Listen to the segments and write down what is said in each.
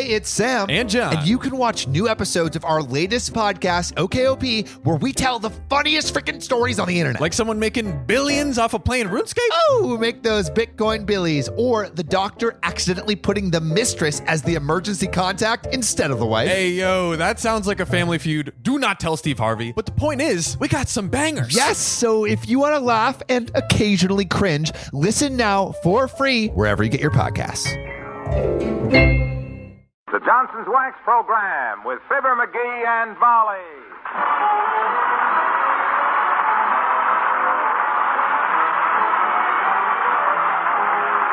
Hey, it's Sam. And John. And you can watch new episodes of our latest podcast, OKOP, where we tell the funniest freaking stories on the internet. Like someone making billions off of playing RuneScape? Oh, make those Bitcoin billies. Or the doctor accidentally putting the mistress as the emergency contact instead of the wife. Hey, yo, that sounds like a family feud. Do not tell Steve Harvey. But the point is, we got some bangers. Yes, so if you want to laugh and occasionally cringe, listen now for free wherever you get your podcasts. The Johnson's Wax Program with Fibber, McGee, and Molly.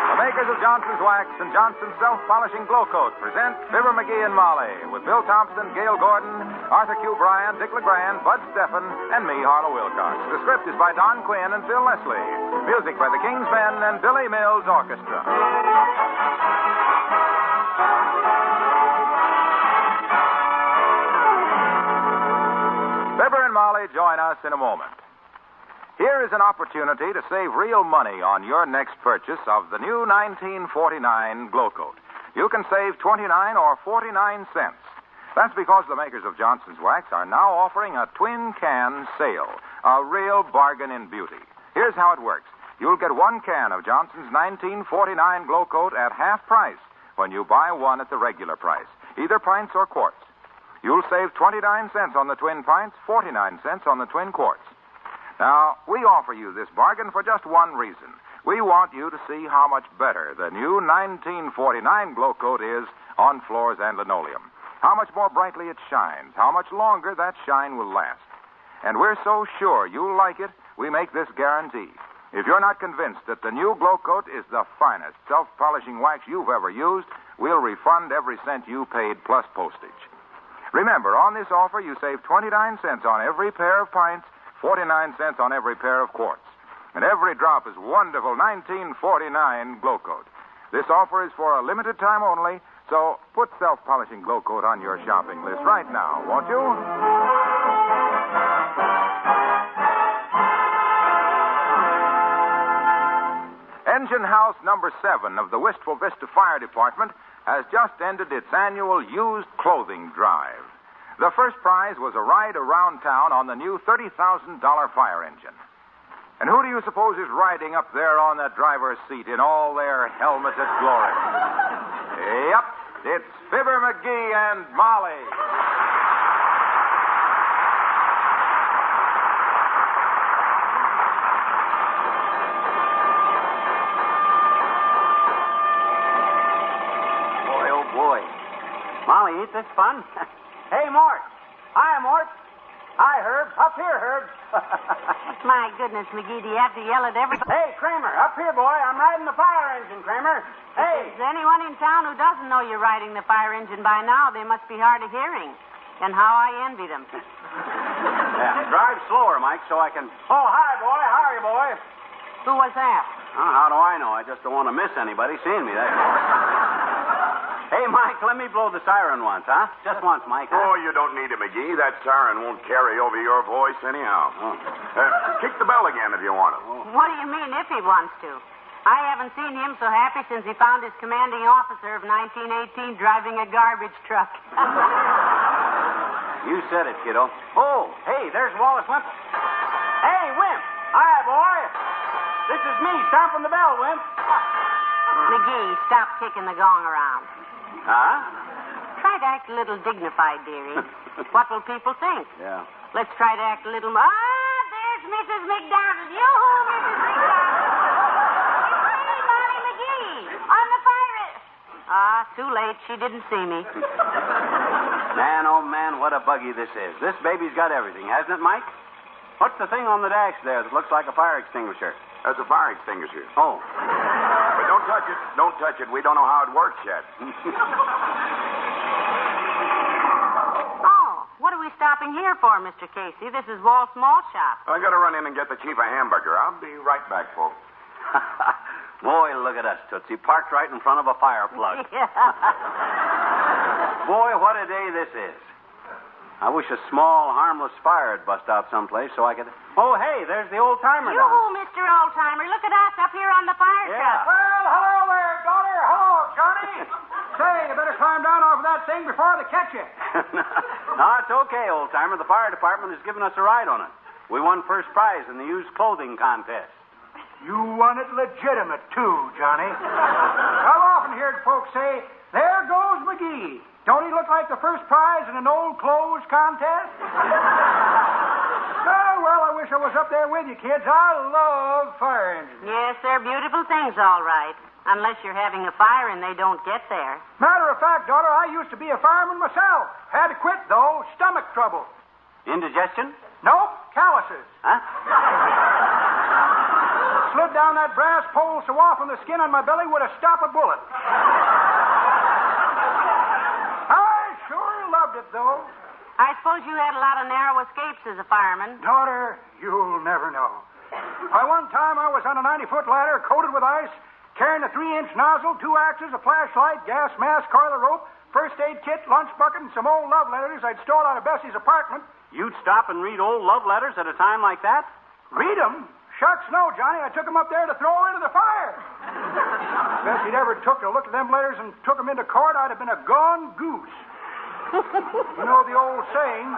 The makers of Johnson's Wax and Johnson's Self-Polishing Glow Coat present Fibber, McGee, and Molly with Bill Thompson, Gail Gordon, Arthur Q. Bryan, Dick LeGrand, Bud Steffen, and me, Harlow Wilcox. The script is by Don Quinn and Phil Leslie. Music by the King's Men and Billy Mills Orchestra. Fibber and Molly join us in a moment. Here is an opportunity to save real money on your next purchase of the new 1949 Glow Coat. You can save 29 or 49 cents. That's because the makers of Johnson's Wax are now offering a twin can sale, a real bargain in beauty. Here's how it works. You'll get one can of Johnson's 1949 Glow Coat at half price when you buy one at the regular price, either pints or quarts. You'll save 29 cents on the twin pints, 49 cents on the twin quarts. Now, we offer you this bargain for just one reason. We want you to see how much better the new 1949 Glow Coat is on floors and linoleum. How much more brightly it shines, how much longer that shine will last. And we're so sure you'll like it, we make this guarantee. If you're not convinced that the new Glow Coat is the finest self-polishing wax you've ever used, we'll refund every cent you paid plus postage. Remember, on this offer, you save 29 cents on every pair of pints, 49 cents on every pair of quarts. And every drop is wonderful 1949 Glow Coat. This offer is for a limited time only, so put self-polishing Glow Coat on your shopping list right now, won't you? Engine House number 7 of the Wistful Vista Fire Department has just ended its annual used clothing drive. The first prize was a ride around town on the new $30,000 fire engine. And who do you suppose is riding up there on that driver's seat in all their helmeted glory? Yep, it's Fibber, McGee, and Molly. Boy. Molly, ain't this fun? Hey, Mort. Hi, Mort. Hi, Herb. Up here, Herb. My goodness, McGee, do you have to yell at everybody? Hey, Kramer. Up here, boy. I'm riding the fire engine, Kramer. Hey. If there's anyone in town who doesn't know you're riding the fire engine by now, they must be hard of hearing. And how I envy them. Yeah, drive slower, Mike, so I can... Oh, hi, boy. How are you, boy? Who was that? Oh, how do I know? I just don't want to miss anybody seeing me, that's all. Hey, Mike, let me blow the siren once, huh? Just once, Mike, huh? Oh, you don't need it, McGee. That siren won't carry over your voice anyhow. Oh. Kick the bell again if you want it. What do you mean, if he wants to? I haven't seen him so happy since he found his commanding officer of 1918 driving a garbage truck. You said it, kiddo. Oh, hey, there's Wallace Wimple. Hey, Wimp. Hi, boy. This is me, stomping the bell, Wimp. McGee, stop kicking the gong around. Huh? Try to act a little dignified, dearie. What will people think? Yeah. Let's try to act a little more. Ah, there's Mrs. McDonald. Yoo-hoo, Mrs. McDonald. It's me, Molly McGee. On the fire. Too late. She didn't see me. Man, oh, man, what a buggy this is. This baby's got everything, hasn't it, Mike? What's the thing on the dash there that looks like a fire extinguisher? That's a fire extinguisher. Oh. But don't touch it. Don't touch it. We don't know how it works yet. What are we stopping here for, Mr. Casey? This is Wall's Small Shop. I got to run in and get the chief a hamburger. I'll be right back, folks. Boy, look at us, Tootsie. Parked right in front of a fire plug. Yeah. Boy, what a day this is. I wish a small, harmless fire had bust out someplace so I could... Oh, hey, there's the old-timer now. Yoo-hoo, Mr. Old-Timer. Look at us up here on the fire truck. Yeah. Well, hello there, daughter. Hello, Johnny. Say, you better climb down off that thing before they catch you. No, it's okay, old-timer. The fire department has given us a ride on it. We won first prize in the used clothing contest. You won it legitimate, too, Johnny. I've often heard folks say, there goes McGee. Don't he look like the first prize in an old clothes contest? Oh, well, I wish I was up there with you, kids. I love fire engines. Yes, they're beautiful things, all right. Unless you're having a fire and they don't get there. Matter of fact, daughter, I used to be a fireman myself. Had to quit, though. Stomach trouble. Indigestion? Nope, calluses. Huh? Slid down that brass pole so often the skin on my belly would have stopped a bullet. I sure loved it, though. I suppose you had a lot of narrow escapes as a fireman. Daughter, you'll never know. By one time, I was on a 90-foot ladder coated with ice, carrying a 3-inch nozzle, 2 axes, a flashlight, gas mask, coil of rope, first aid kit, lunch bucket, and some old love letters I'd stole out of Bessie's apartment. You'd stop and read old love letters at a time like that? Read 'em? Shucks no, Johnny. I took 'em up there to throw into the fire. If Bessie'd ever took a look at them letters and took 'em into court, I'd have been a gone goose. You know the old saying,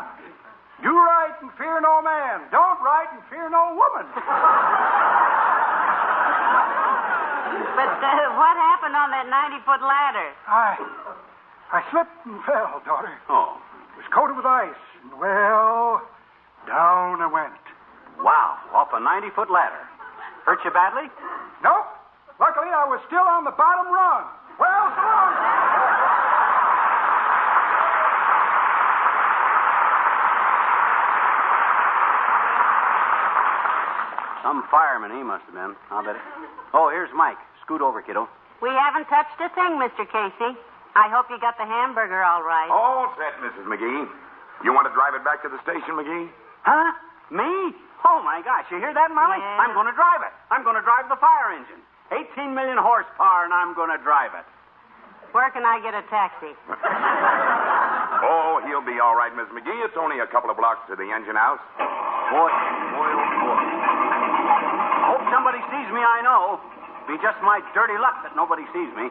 do right and fear no man. Don't right and fear no woman. But what happened on that 90-foot ladder? I slipped and fell, daughter. Oh. It was coated with ice. And, well, down I went. Wow, off a 90-foot ladder. Hurt you badly? Nope. Luckily, I was still on the bottom rung. Well, so long. Some fireman he must have been. I'll bet it. Oh, here's Mike. Scoot over, kiddo. We haven't touched a thing, Mr. Casey. I hope you got the hamburger all right. All set, Mrs. McGee. You want to drive it back to the station, McGee? Huh? Me? Oh, my gosh. You hear that, Molly? Yeah. I'm going to drive it. I'm going to drive the fire engine. 18 million horsepower, and I'm going to drive it. Where can I get a taxi? Oh, he'll be all right, Miss McGee. It's only a couple of blocks to the engine house. Boy, boy, oh, boy. Hope somebody sees me, I know. Be just my dirty luck that nobody sees me.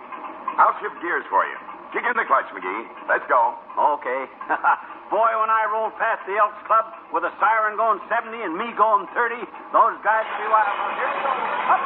I'll shift gears for you. Kick in the clutch, McGee. Let's go. Okay. Boy, when I rolled past the Elks Club with a siren going 70 and me going 30, those guys would be wild. Here we go. Up.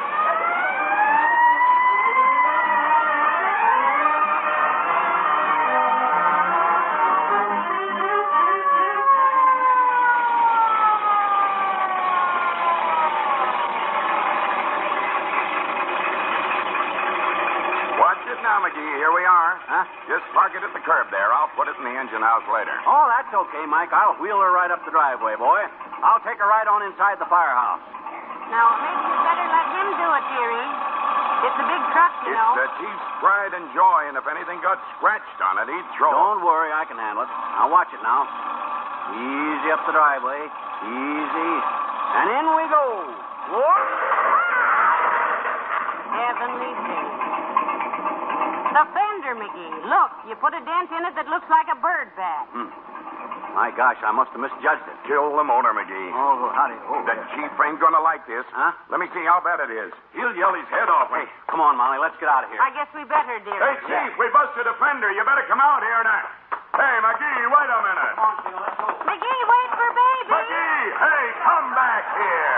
Now, McGee, here we are. Huh? Just park it at the curb there. I'll put it in the engine house later. Oh, that's okay, Mike. I'll wheel her right up the driveway, boy. I'll take her right on inside the firehouse. Now, maybe you better let him do it, dearie. It's a big truck, you know. It's the chief's pride and joy, and if anything got scratched on it, he'd throw it. Don't worry, I can handle it. Now, watch it now. Easy up the driveway. Easy. And in we go. Whoa! Heavenly thing. The fender, McGee. Look, you put a dent in it that looks like a bird bath. My gosh, I must have misjudged it. Kill the motor, McGee. Oh, howdy. Oh. The chief ain't gonna like this. Huh? Let me see how bad it is. He'll yell his head off. Hey, come on, Molly. Let's get out of here. I guess we better, dearie. Hey, Chief, we busted a fender. You better come out here now. Hey, McGee, wait a minute. Come on, Phil. Let's go. McGee, wait for baby. McGee, hey, come back here.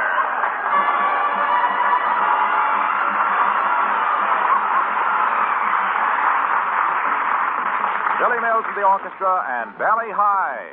Billy Mills and the orchestra and Valley High.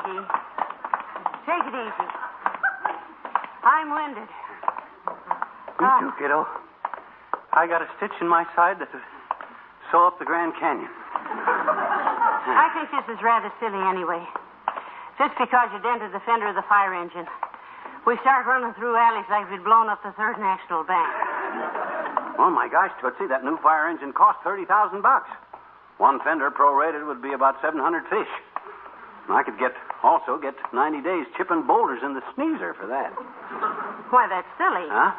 McGee. Take it easy. I'm winded. Me too, kiddo. I got a stitch in my side that would sew up the Grand Canyon. I think this is rather silly anyway. Just because you dented the fender of the fire engine, we start running through alleys like we'd blown up the Third National Bank. Oh, my gosh, Tootsie, that new fire engine cost $30,000. One fender prorated would be about 700 fish. And I could also get 90 days chipping boulders in the sneezer for that. Why, that's silly. Huh?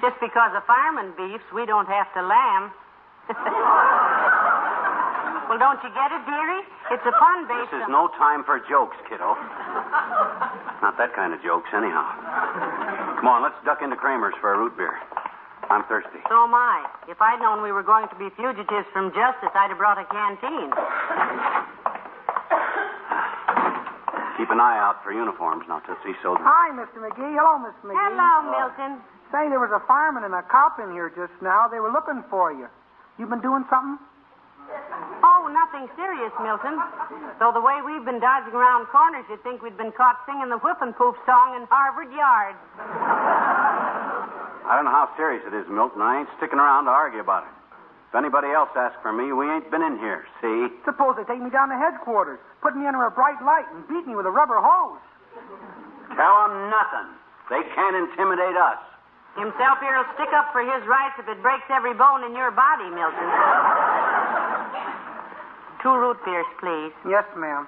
Just because a fireman beefs, we don't have to lamb. Well, don't you get it, dearie? It's a pun based This is on... no time for jokes, kiddo. Not that kind of jokes, anyhow. Come on, let's duck into Kramer's for a root beer. I'm thirsty. So am I. If I'd known we were going to be fugitives from justice, I'd have brought a canteen. Keep an eye out for uniforms now, Tootsie, so... Hi, Mr. McGee. Hello, Mr. McGee. Hello, Milton. Say, there was a fireman and a cop in here just now. They were looking for you. You been doing something? Oh, nothing serious, Milton. Though the way we've been dodging around corners, you'd think we'd been caught singing the Whippin' Poof song in Harvard Yard. I don't know how serious it is, Milton. I ain't sticking around to argue about it. If anybody else asks for me, we ain't been in here, see? Suppose they take me down to headquarters, put me under a bright light, and beat me with a rubber hose. Tell them nothing. They can't intimidate us. Himself here'll stick up for his rights if it breaks every bone in your body, Milton. 2 root beers, please. Yes, ma'am.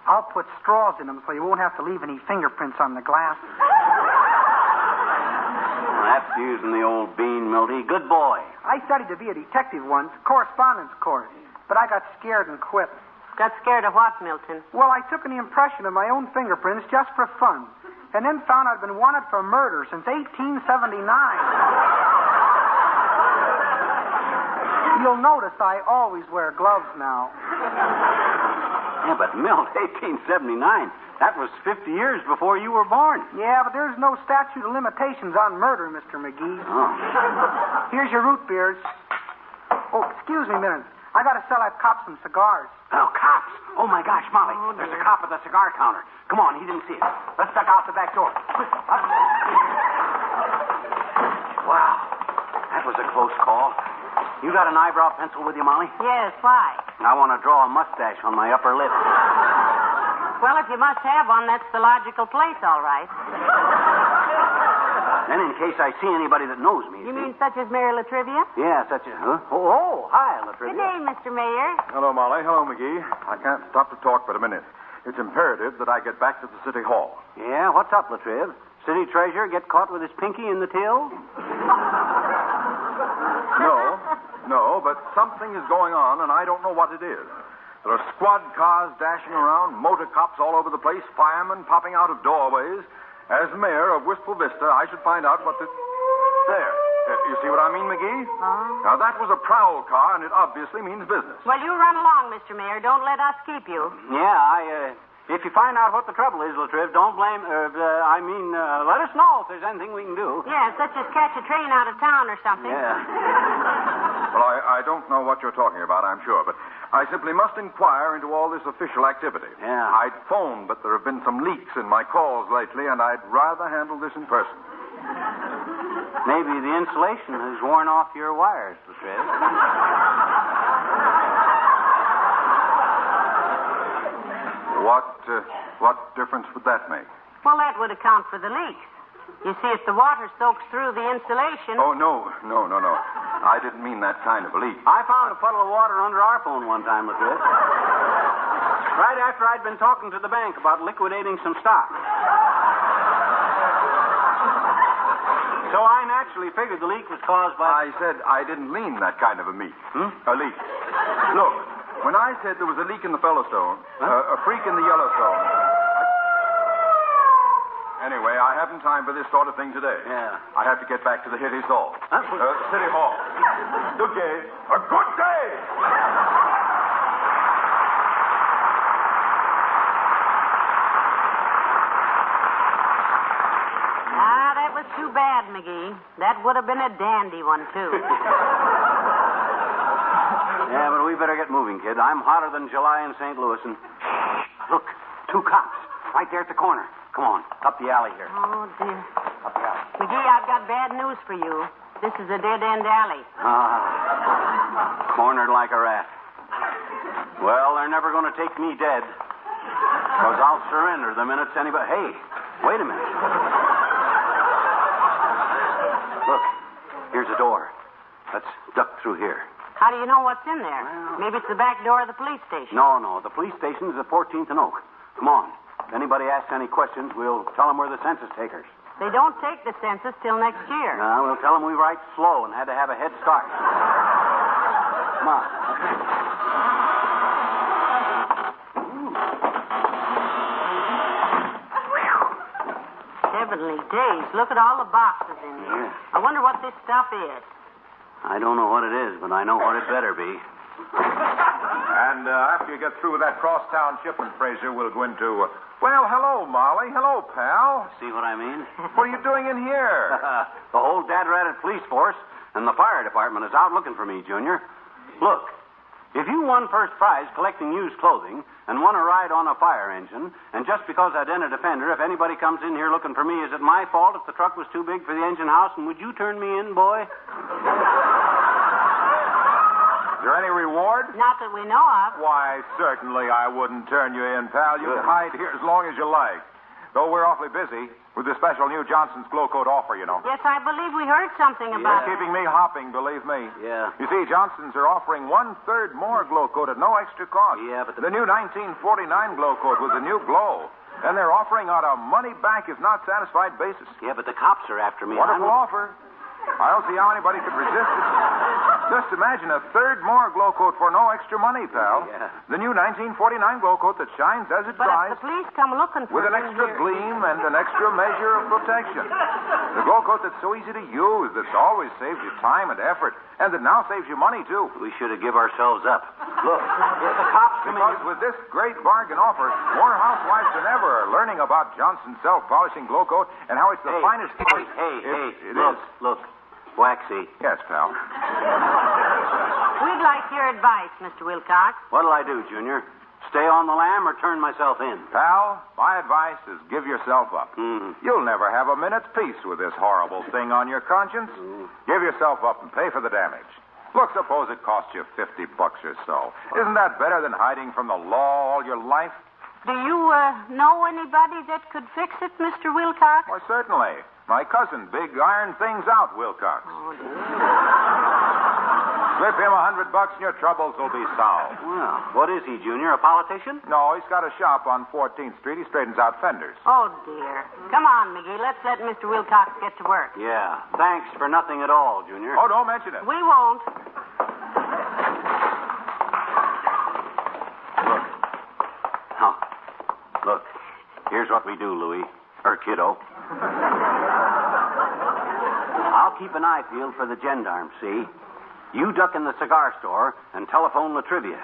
I'll put straws in them so you won't have to leave any fingerprints on the glass. That's using the old bean, Milty. Good boy. I studied to be a detective once, correspondence course, but I got scared and quit. Got scared of what, Milton? Well, I took an impression of my own fingerprints just for fun, and then found I'd been wanted for murder since 1879. You'll notice I always wear gloves now. Yeah, but Milt, 1879, that was 50 years before you were born. Yeah, but there's no statute of limitations on murder, Mr. McGee. Oh. Here's your root beers. Oh, excuse me a minute. I got to sell that cop some cigars. Oh, cops. Oh, my gosh, Molly. There's a cop at the cigar counter. Come on, he didn't see us. Let's duck out the back door. Quick, up. Wow. That was a close call. You got an eyebrow pencil with you, Molly? Yes, why? I want to draw a mustache on my upper lip. Well, if you must have one, that's the logical place, all right. Then in case I see anybody that knows me. You mean such as Mayor Latrivia? Yeah, such a... Huh? Oh, hi, Latrivia. Good day, Mr. Mayor. Hello, Molly. Hello, McGee. I can't stop to talk but a minute. It's imperative that I get back to the city hall. Yeah, what's up, Latriv? City treasurer get caught with his pinky in the till? No, but something is going on, and I don't know what it is. There are squad cars dashing around, motor cops all over the place, firemen popping out of doorways. As mayor of Wistful Vista, I should find out what this... There. You see what I mean, McGee? Now, that was a prowl car, and it obviously means business. Well, you run along, Mr. Mayor. Don't let us keep you. Yeah, if you find out what the trouble is, Latriv, don't blame... let us know if there's anything we can do. Yeah, such as catch a train out of town or something. Yeah. Well, I don't know what you're talking about, I'm sure, but I simply must inquire into all this official activity. Yeah. I'd phoned, but there have been some leaks in my calls lately, and I'd rather handle this in person. Maybe the insulation has worn off your wires, Latriv. What difference would that make? Well, that would account for the leaks. You see, if the water soaks through the insulation... Oh, no. I didn't mean that kind of a leak. I found a puddle of water under our phone one time, Latriv. Right after I'd been talking to the bank about liquidating some stock. So I naturally figured the leak was caused by... I said I didn't mean that kind of a leak. A leak. Look, when I said there was a leak in the Fellowstone, a freak in the Yellowstone... Anyway, I haven't time for this sort of thing today. Yeah. I have to get back to the Hitty's Hall. City Hall. Good day. A good day! That was too bad, McGee. That would have been a dandy one, too. Yeah, but we better get moving, kid. I'm hotter than July in St. Louis, and... Look, 2 cops right there at the corner. Come on, up the alley here. Oh, dear. Up the alley. McGee, I've got bad news for you. This is a dead-end alley. Cornered like a rat. Well, they're never going to take me dead. Because I'll surrender the minute anybody... Hey, wait a minute. Look, here's a door. Let's duck through here. How do you know what's in there? Maybe it's the back door of the police station. No. The police station is at 14th and Oak. Come on. If anybody asks any questions, we'll tell them we're the census takers. They don't take the census till next year. We'll tell them we write slow and had to have a head start. Come on. Heavenly days. Look at all the boxes in here. Yeah. I wonder what this stuff is. I don't know what it is, but I know what it better be. And after you get through with that crosstown shipment, Fraser, we'll go into... Well, hello, Molly. Hello, pal. See what I mean? What are you doing in here? The whole dad-ratted police force and the fire department is out looking for me, Junior. Look, if you won first prize collecting used clothing and won a ride on a fire engine, and just because I dented a fender, if anybody comes in here looking for me, is it my fault if the truck was too big for the engine house, and would you turn me in, boy? Is there any reward? Not that we know of. Why, certainly I wouldn't turn you in, pal. You can hide here as long as you like. Though we're awfully busy with the special new Johnson's Glow Coat offer, you know. Yes, I believe we heard something about It's it. keeping me hopping, believe me. Yeah. You see, Johnson's are offering 1/3 more Glow Coat at no extra cost. Yeah, but the new 1949 Glow Coat with the new glow. And they're offering on a money-back if not satisfied basis. Yeah, but the cops are after me. Wonderful offer. I don't see how anybody could resist it. Just imagine 1/3 more Glow Coat for no extra money, pal. Yeah. The new 1949 Glow Coat that shines as it But dries, if the police come looking for with an him extra here- gleam and an extra measure of protection. The Glow Coat that's so easy to use, that's always saved you time and effort, and that now saves you money, too. We should have give ourselves up. Look, if the cops come Because in... with this great bargain offer, more housewives than ever are learning about Johnson's self-polishing Glow Coat and how it's the finest... It look, is. look. Waxy. Yes, pal. We'd like your advice, Mr. Wilcox. What'll I do, Junior? Stay on the lam or turn myself in? Pal, my advice is give yourself up. Mm. You'll never have a minute's peace with this horrible thing on your conscience. Give yourself up and pay for the damage. Look, suppose it cost you $50 or so. Isn't that better than hiding from the law all your life? Do you know anybody that could fix it, Mr. Wilcox? Why, certainly. My cousin, Big Iron Things Out Wilcox. Oh, dear. Slip him $100 and your troubles will be solved. Well, what is he, Junior? A politician? No, he's got a shop on 14th Street. He straightens out fenders. Oh, dear. Come on, McGee. Let's let Mr. Wilcox get to work. Yeah. Thanks for nothing at all, Junior. Oh, don't mention it. We won't. Look, here's what we do, Louie. Or kiddo. I'll keep an eye peeled for the gendarme, see? You duck in the cigar store and telephone Latrivia.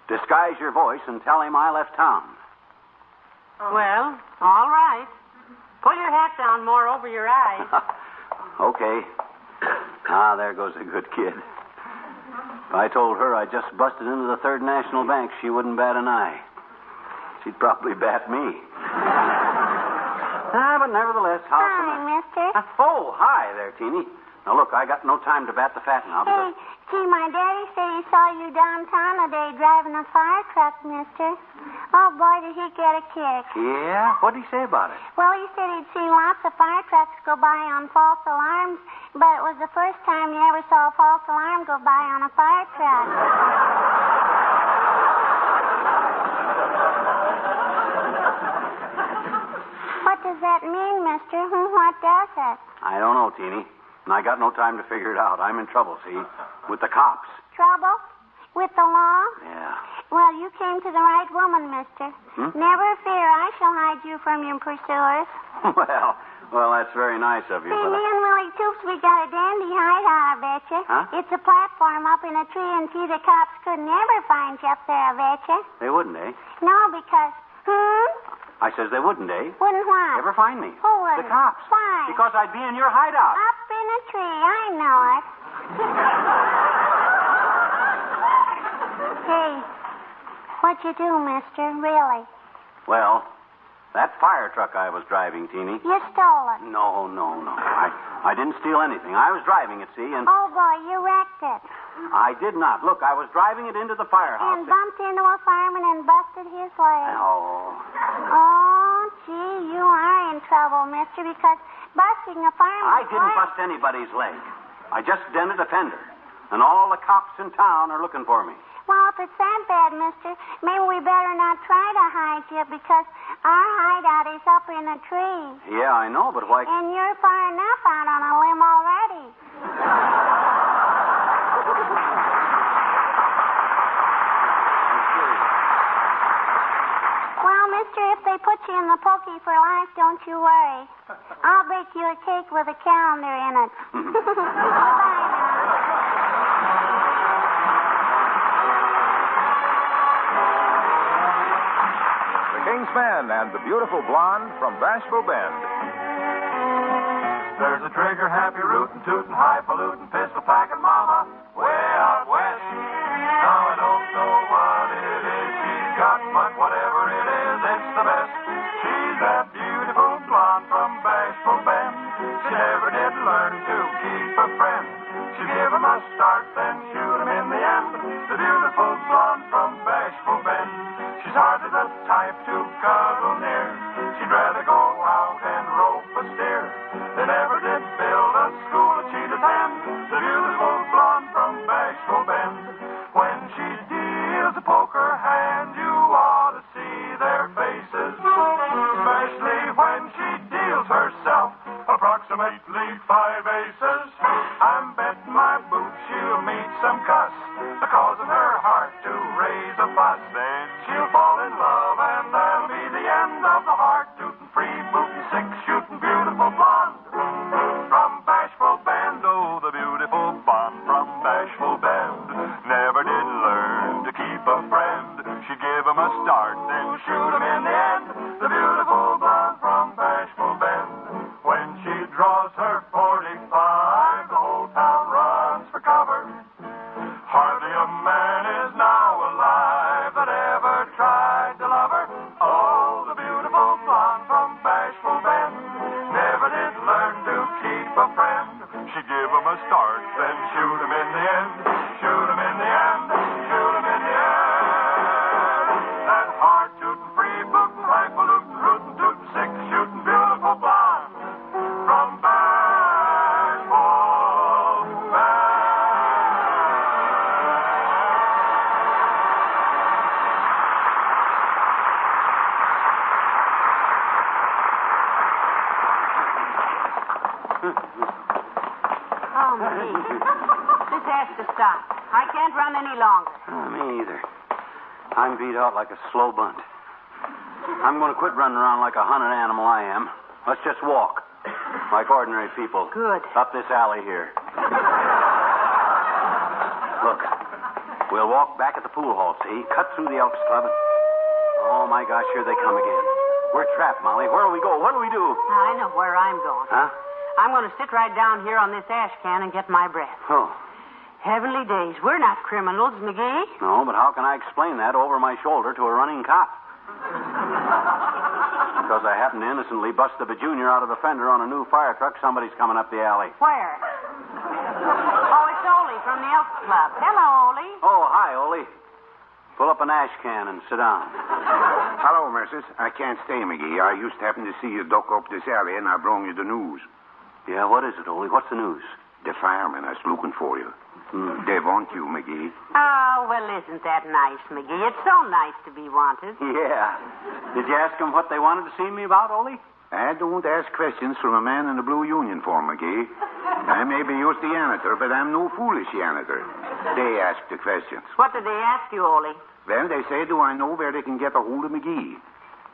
Disguise your voice and tell him I left town. Well, all right. Pull your hat down more over your eyes. Okay. There goes a good kid. If I told her I just busted into the Third National Bank, she wouldn't bat an eye. She'd probably bat me. But nevertheless, Hi, mister. Oh, hi there, Teeny. Now, look, I got no time to bat the fat now. Hey, gee, my daddy said he saw you downtown today driving a fire truck, mister. Oh, boy, did he get a kick. Yeah? What'd he say about it? Well, he said he'd seen lots of fire trucks go by on false alarms, but it was the first time he ever saw a false alarm go by on a fire truck. What does that mean, mister? What does it? I don't know, Teeny. And I got no time to figure it out. I'm in trouble, see? With the cops. Trouble? With the law? Yeah. Well, you came to the right woman, mister. Never fear, I shall hide you from your pursuers. Well, that's very nice of you, See, but... me and Willie Toops, we got a dandy hideout, I betcha. Huh? It's a platform up in a tree, and see, the cops could never find you up there, I betcha. They wouldn't, eh? No, because... I says they wouldn't, eh? Wouldn't what? Ever find me? Who wouldn't? The cops. Why? Because I'd be in your hideout. Up in a tree, I know it. Hey, what'd you do, mister? Really? Well, that fire truck I was driving, Teeny. You stole it. No. I didn't steal anything. I was driving it, see, and Oh, boy, you wrecked it. I did not. Look, I was driving it into the firehouse. And bumped into a fireman and busted his leg. Oh. Oh, gee, you are in trouble, mister, because busting a fireman's I didn't leg... bust anybody's leg. I just dented a fender. And all the cops in town are looking for me. Well, if it's that bad, mister, maybe we better not try to hide you because our hideout is up in a tree. Yeah, I know, but why... And you're far enough out on a limb already. Well, mister, if they put you in the pokey for life, don't you worry. I'll bake you a cake with a calendar in it. Goodbye now. King's Men and the Beautiful Blonde from Bashful Bend. There's a trigger happy rootin' tootin' highfalutin' pistol packin' mama way out west. Now I don't know what it is she's got, but whatever it is, it's the best. She's that beautiful blonde from Bashful Bend. She never did learn to keep a friend. She'd give him a start, then shoot him in the end. The beautiful blonde from Bashful Bend. She's hardly the type to cuddle near. She'd rather go out and rope a steer. They never did build a school that she'd attend. The beautiful blonde from Bashful Bend. When she deals a poker hand, you ought to see their faces. Especially when she deals herself approximately 5 aces. I'm betting my boots she'll meet some cuss, causing her heart to raise a fuss. Then she'll fall in love, and that'll be the end of the heart-tootin', free-bootin', six-shootin', beautiful blonde from Bashful Bend. Oh, the beautiful blonde from Bashful Bend never did learn to keep a friend. She'd give him a start, then shoot him in the end. The beautiful blonde from Bashful Bend. When she draws her 45, the whole town runs for cover. Hardly a man is now alive that ever tried to love her. Oh, the beautiful blonde from Bashful Bend never did learn to keep a friend. She'd give him a start, then shoot him in the end. Shoot him in the end. Shoot him in the end. That hard-tootin', free-bootin', rifle-lootin', rootin'-tootin', six-shootin', beautiful blonde from Bashful Bend. Oh, me. This has to stop. I can't run any longer. Me either. I'm beat out like a slow bunt. I'm going to quit running around like a hunted animal I am. Let's just walk. Like ordinary people. Good. Up this alley here. Look. We'll walk back at the pool hall, see? Cut through the Elks Club. Oh, my gosh, here they come again. We're trapped, Molly. Where do we go? What do we do? I know where I'm going. Huh? I'm going to sit right down here on this ash can and get my breath. Oh. Heavenly days. We're not criminals, McGee. No, but how can I explain that over my shoulder to a running cop? Because I happened to innocently bust the junior out of the fender on a new fire truck. Somebody's coming up the alley. Where? Oh, it's Ole from the Elks Club. Hello, Ole. Oh, hi, Ole. Pull up an ash can and sit down. Hello, missus. I can't stay, McGee. I used to happen to see you duck up this alley, and I brought you the news. Yeah, what is it, Ole? What's the news? The firemen are looking for you. They want you, McGee. Oh, well, isn't that nice, McGee? It's so nice to be wanted. Yeah. Did you ask them what they wanted to see me about, Ole? I don't ask questions from a man in a blue uniform, McGee. I may be just the janitor, but I'm no foolish janitor. They ask the questions. What did they ask you, Ole? Well, they say, do I know where they can get a hold of McGee?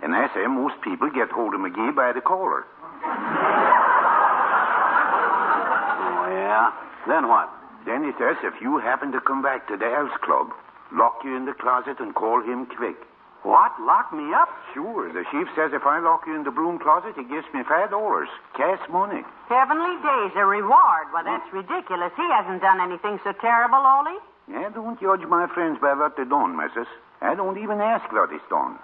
And I say, most people get hold of McGee by the collar. Oh, yeah? Then what? Then he says, if you happen to come back to the Elks Club, lock you in the closet and call him quick. What? Lock me up? Sure. The chief says if I lock you in the broom closet, he gives me $5. Cash money. Heavenly days, a reward. Well, that's ridiculous. He hasn't done anything so terrible, Ole. I don't judge my friends by what they done, missus. I don't even ask what he's done.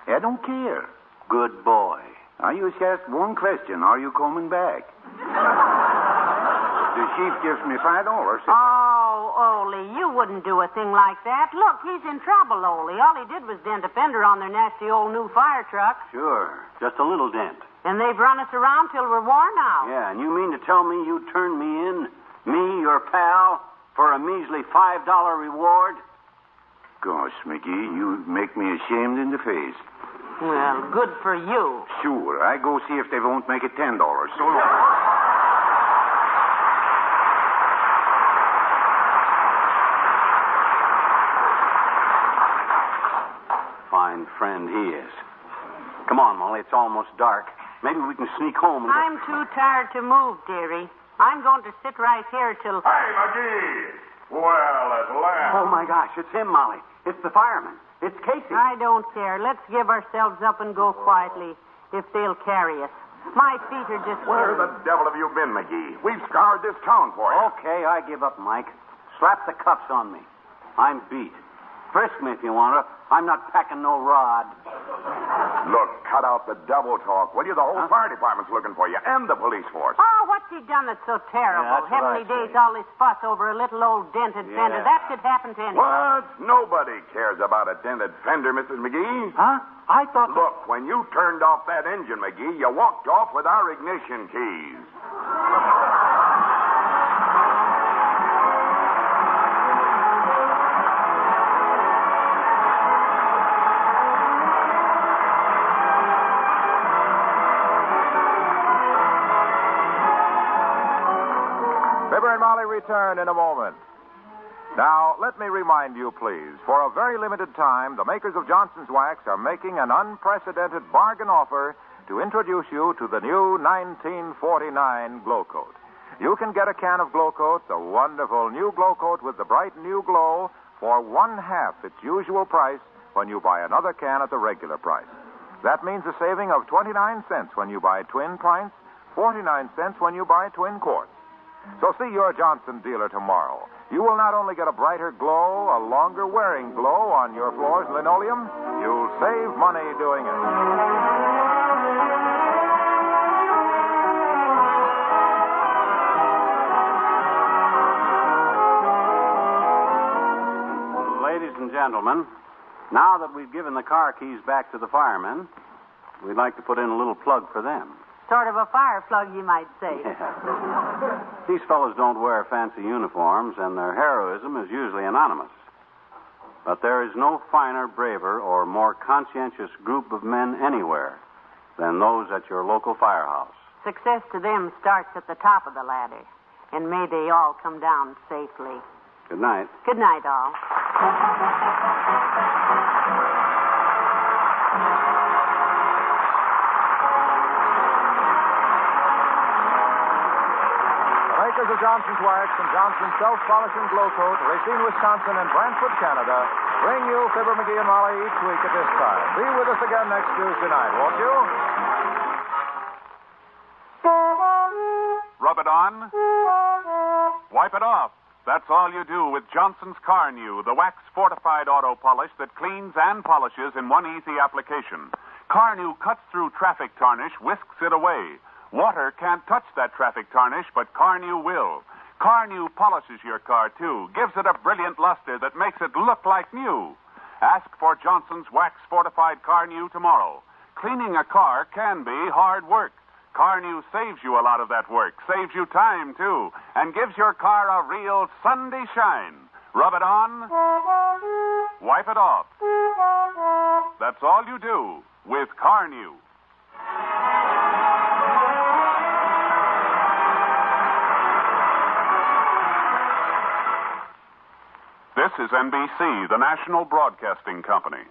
I don't care. Good boy. I just asked one question. Are you coming back? The chief gives me $5. Oh, Ole, you wouldn't do a thing like that. Look, he's in trouble, Ole. All he did was dent a fender on their nasty old new fire truck. Sure. Just a little dent. And they've run us around till we're worn out. Yeah, and you mean to tell me you turned me in, me, your pal, for a measly $5 reward? Gosh, McGee, you make me ashamed in the face. Well, good for you. Sure, I go see if they won't make it $10. So long. Fine friend he is. Come on, Molly, it's almost dark. Maybe we can sneak home and... I'm too tired to move, dearie. I'm going to sit right here till... Hey, McGee! Well, at last. Oh, my gosh, it's him, Molly. It's the fireman. It's Casey. I don't care. Let's give ourselves up and go quietly, if they'll carry us. My feet are just... Where the devil have you been, McGee? We've scoured this town for you. Okay, I give up, Mike. Slap the cuffs on me. I'm beat. Frisk me if you want to. I'm not packing no rod. Look, cut out the double talk, will you? The whole fire department's looking for you, and the police force. Oh, what's he done that's so terrible? Yeah, that's what Heavenly I say. days, all this fuss over a little old dented fender. That could happen to anyone. What? Nobody cares about a dented fender, Mrs. McGee. Huh? I thought... Look, when you turned off that engine, McGee, you walked off with our ignition keys. Fibber and Molly return in a moment. Now, let me remind you, please, for a very limited time, the makers of Johnson's Wax are making an unprecedented bargain offer to introduce you to the new 1949 Glow Coat. You can get a can of Glow Coat, the wonderful new Glow Coat with the bright new glow, for 1/2 its usual price when you buy another can at the regular price. That means a saving of 29 cents when you buy twin pints, 49 cents when you buy twin quarts. So see your Johnson dealer tomorrow. You will not only get a brighter glow, a longer wearing glow on your floors and linoleum, you'll save money doing it. Ladies and gentlemen, now that we've given the car keys back to the firemen, we'd like to put in a little plug for them. Sort of a fire plug, you might say. Yeah. These fellows don't wear fancy uniforms, and their heroism is usually anonymous. But there is no finer, braver, or more conscientious group of men anywhere than those at your local firehouse. Success to them starts at the top of the ladder. And may they all come down safely. Good night. Good night, all. Makers of Johnson's Wax and Johnson's Self-Polishing Glow Coat, Racine, Wisconsin, and Brantford, Canada, bring you Fibber, McGee, and Molly each week at this time. Be with us again next Tuesday night, won't you? Rub it on. Wipe it off. That's all you do with Johnson's Car New, the wax-fortified auto polish that cleans and polishes in one easy application. Car New cuts through traffic tarnish, whisks it away. Water can't touch that traffic tarnish, but Car New will. Car New polishes your car, too, gives it a brilliant luster that makes it look like new. Ask for Johnson's wax-fortified Car New tomorrow. Cleaning a car can be hard work. Car New saves you a lot of that work, saves you time, too, and gives your car a real Sunday shine. Rub it on, wipe it off. That's all you do with Car New. This is NBC, the national broadcasting company.